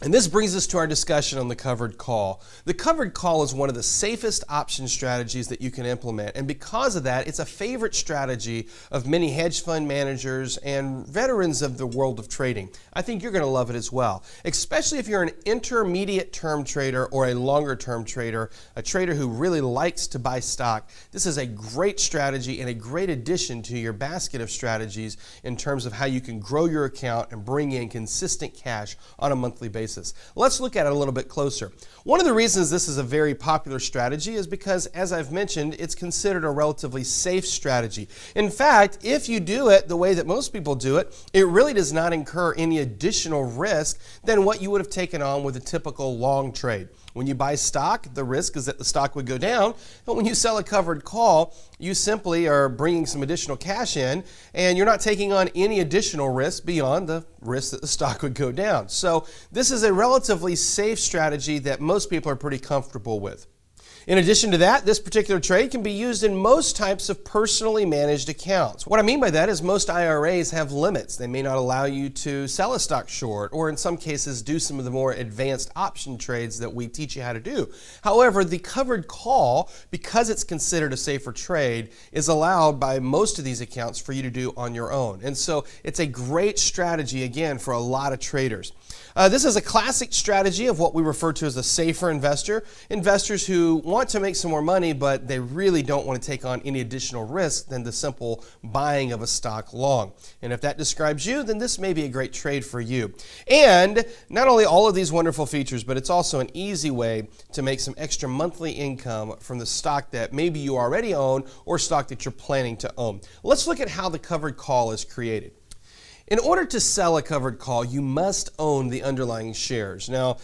And this brings us to our discussion on the covered call. The covered call is one of the safest option strategies that you can implement, and because of that, it's a favorite strategy of many hedge fund managers and veterans of the world of trading. I think you're going to love it as well, especially if you're an intermediate term trader or a longer term trader, a trader who really likes to buy stock. This is a great strategy and a great addition to your basket of strategies in terms of how you can grow your account and bring in consistent cash on a monthly basis. Let's look at it a little bit closer. One of the reasons this is a very popular strategy is because, as I've mentioned, it's considered a relatively safe strategy. In fact, if you do it the way that most people do it, it really does not incur any additional risk than what you would have taken on with a typical long trade. When you buy stock, the risk is that the stock would go down, and when you sell a covered call, you simply are bringing some additional cash in, and you're not taking on any additional risk beyond the risk that the stock would go down. So this is a relatively safe strategy that most people are pretty comfortable with. In addition to that, this particular trade can be used in most types of personally managed accounts. What I mean by that is most IRAs have limits. They may not allow you to sell a stock short, or in some cases do some of the more advanced option trades that we teach you how to do. However, the covered call, because it's considered a safer trade, is allowed by most of these accounts for you to do on your own. And so it's a great strategy, again, for a lot of traders. This is a classic strategy of what we refer to as a safer investor. Investors who want to make some more money, but they really don't want to take on any additional risk than the simple buying of a stock long. And if that describes you, then this may be a great trade for you. And not only all of these wonderful features, but it's also an easy way to make some extra monthly income from the stock that maybe you already own or stock that you're planning to own. Let's look at how the covered call is created. In order to sell a covered call, you must own the underlying shares. Now,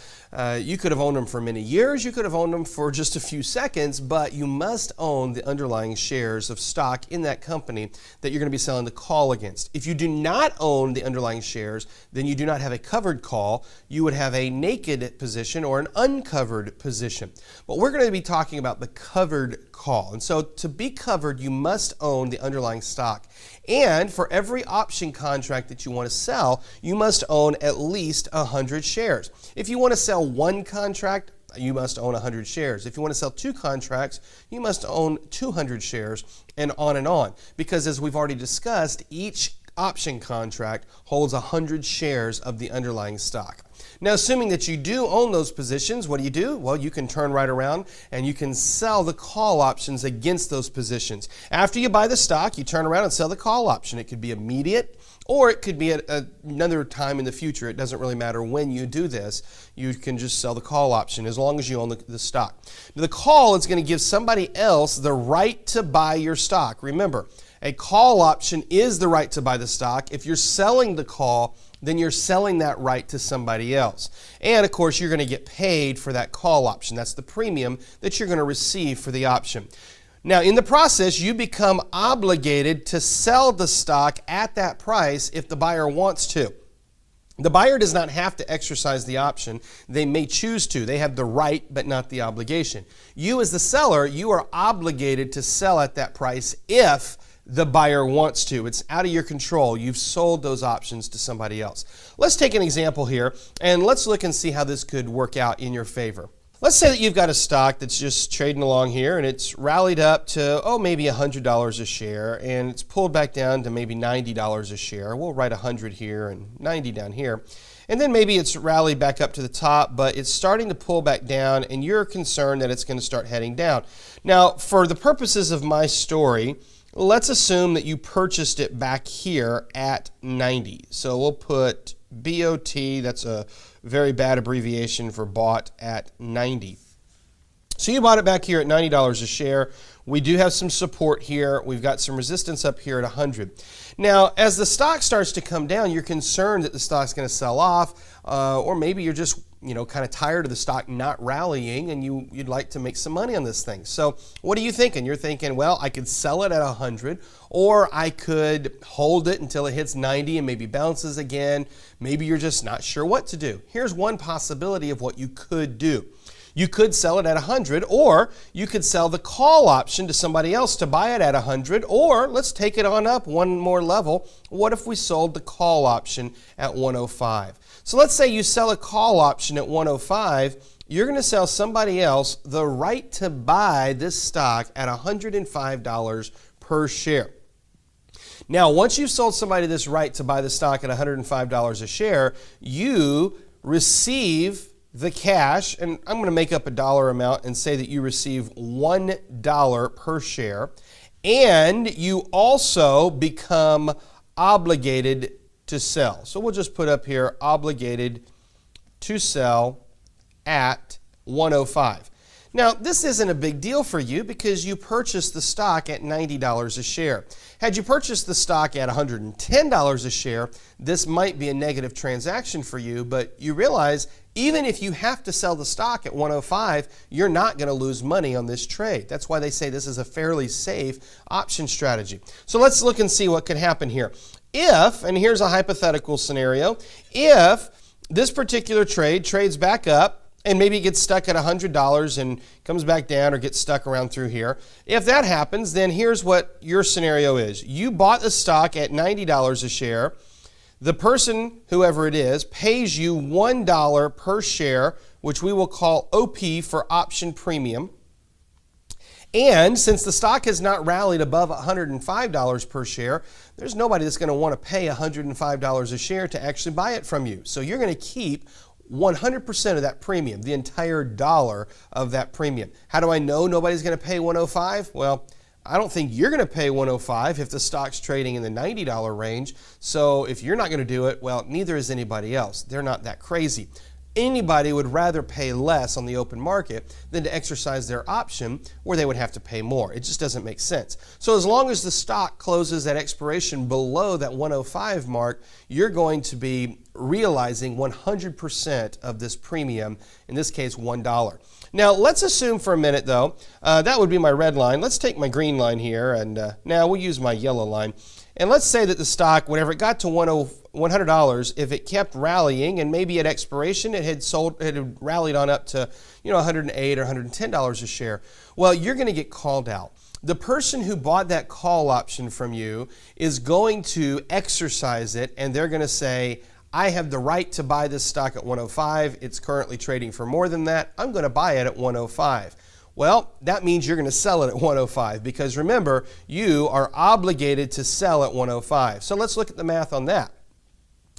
you could have owned them for many years, you could have owned them for just a few seconds, but you must own the underlying shares of stock in that company that you're going to be selling the call against. If you do not own the underlying shares, then you do not have a covered call. You would have a naked position or an uncovered position. But we're going to be talking about the covered call. And so to be covered, you must own the underlying stock. And for every option contract that you want to sell, you must own at least 100 shares. If you want to sell one contract, you must own 100 shares. If you want to sell two contracts, you must own 200 shares, and on. Because as we've already discussed, each option contract holds 100 shares of the underlying stock. Now, assuming that you do own those positions, what do? Well, you can turn right around and you can sell the call options against those positions. After you buy the stock, you turn around and sell the call option. It could be immediate, or it could be at another time in the future. It doesn't really matter when you do this. You can just sell the call option as long as you own the stock. Now, the call is going to give somebody else the right to buy your stock. Remember, a call option is the right to buy the stock. If you're selling the call, then you're selling that right to somebody else. And of course, you're going to get paid for that call option. That's the premium that you're going to receive for the option. Now, in the process, you become obligated to sell the stock at that price if the buyer wants to. The buyer does not have to exercise the option. They may choose to. They have the right, but not the obligation. You as the seller, you are obligated to sell at that price if the buyer wants to. It's out of your control. You've sold those options to somebody else. Let's take an example here, and let's look and see how this could work out in your favor. Let's say that you've got a stock that's just trading along here, and it's rallied up to, maybe $100 a share, and it's pulled back down to maybe $90 a share. We'll write 100 here and 90 down here. And then maybe it's rallied back up to the top, but it's starting to pull back down, and you're concerned that it's going to start heading down. Now, for the purposes of my story, let's assume that you purchased it back here at 90. So we'll put BOT, that's a very bad abbreviation for bought at 90. So you bought it back here at $90 a share. We do have some support here. We've got some resistance up here at 100. Now, as the stock starts to come down, you're concerned that the stock's going to sell off, or maybe you're just kind of tired of the stock not rallying and you'd like to make some money on this thing. So what are you thinking? You're thinking, well, I could sell it at 100, or I could hold it until it hits 90 and maybe bounces again. Maybe you're just not sure what to do. Here's one possibility of what you could do. You could sell it at 100, or you could sell the call option to somebody else to buy it at 100, or let's take it on up one more level. What if we sold the call option at 105? So let's say you sell a call option at 105. You're going to sell somebody else the right to buy this stock at $105 per share. Now, once you've sold somebody this right to buy the stock at $105 a share, you receive the cash, and I'm going to make up a dollar amount and say that you receive $1 per share, and you also become obligated to sell. So we'll just put up here, obligated to sell at 105. Now, this isn't a big deal for you because you purchased the stock at $90 a share. Had you purchased the stock at $110 a share, this might be a negative transaction for you, but you realize even if you have to sell the stock at 105, you're not going to lose money on this trade. That's why they say this is a fairly safe option strategy. So let's look and see what could happen here. If, and here's a hypothetical scenario, if this particular trade trades back up, and maybe it gets stuck at $100 and comes back down or gets stuck around through here. If that happens, then here's what your scenario is. You bought the stock at $90 a share. The person, whoever it is, pays you $1 per share, which we will call OP for option premium. And since the stock has not rallied above $105 per share, there's nobody that's going to want to pay $105 a share to actually buy it from you. So you're going to keep 100% of that premium, the entire dollar of that premium. How do I know nobody's going to pay 105? Well, I don't think you're going to pay 105 if the stock's trading in the $90 range. So if you're not going to do it, well, neither is anybody else. They're not that crazy. Anybody would rather pay less on the open market than to exercise their option where they would have to pay more. It just doesn't make sense. So as long as the stock closes at expiration below that 105 mark, you're going to be realizing 100% of this premium, in this case $1. Now let's assume for a minute though, that would be my red line. Let's take my green line here, and now we'll use my yellow line. And let's say that the stock, whenever it got to $100, if it kept rallying, and maybe at expiration it had rallied on up to $108 or $110 a share, well, you're going to get called out. The person who bought that call option from you is going to exercise it, and they're going to say, I have the right to buy this stock at 105. It's currently trading for more than that. I'm going to buy it at 105. Well, that means you're going to sell it at 105 because remember, you are obligated to sell at 105. So let's look at the math on that.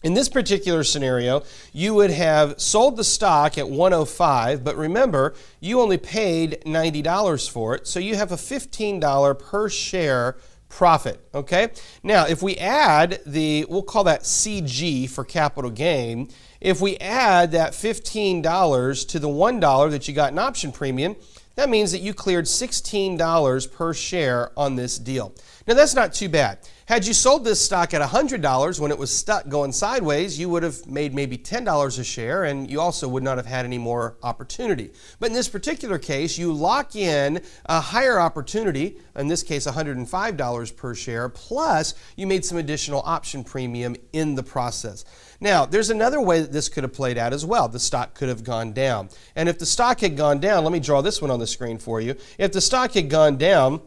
In this particular scenario, you would have sold the stock at 105, but remember, you only paid $90 for it, so you have a $15 per share profit, okay? Now, if we add we'll call that CG for capital gain, if we add that $15 to the $1 that you got in option premium, that means that you cleared $16 per share on this deal. Now, that's not too bad. Had you sold this stock at $100 when it was stuck going sideways, you would have made maybe $10 a share, and you also would not have had any more opportunity. But in this particular case, you lock in a higher opportunity, in this case $105 per share, plus you made some additional option premium in the process. Now, there's another way that this could have played out as well. The stock could have gone down. And if the stock had gone down, let me draw this one on the screen for you. If the stock had gone down,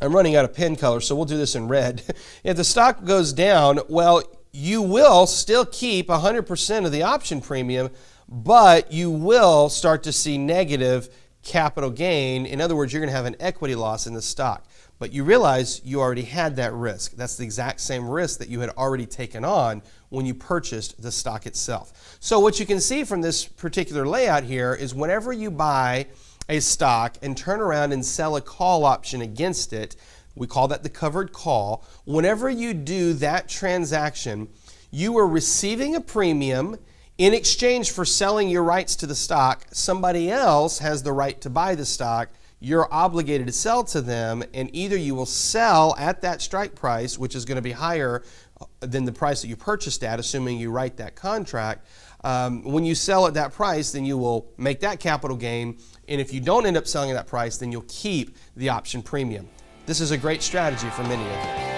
I'm running out of pen color, so we'll do this in red. If the stock goes down, well, you will still keep 100% of the option premium, but you will start to see negative capital gain. In other words, you're going to have an equity loss in the stock. But you realize you already had that risk. That's the exact same risk that you had already taken on when you purchased the stock itself. So what you can see from this particular layout here is whenever you buy a stock and turn around and sell a call option against it, we call that the covered call. Whenever you do that transaction, you are receiving a premium in exchange for selling your rights to the stock. Somebody else has the right to buy the stock. You're obligated to sell to them, and either you will sell at that strike price, which is going to be higher than the price that you purchased at, assuming you write that contract. When you sell at that price, then you will make that capital gain, and if you don't end up selling at that price, then you'll keep the option premium. This is a great strategy for many of you.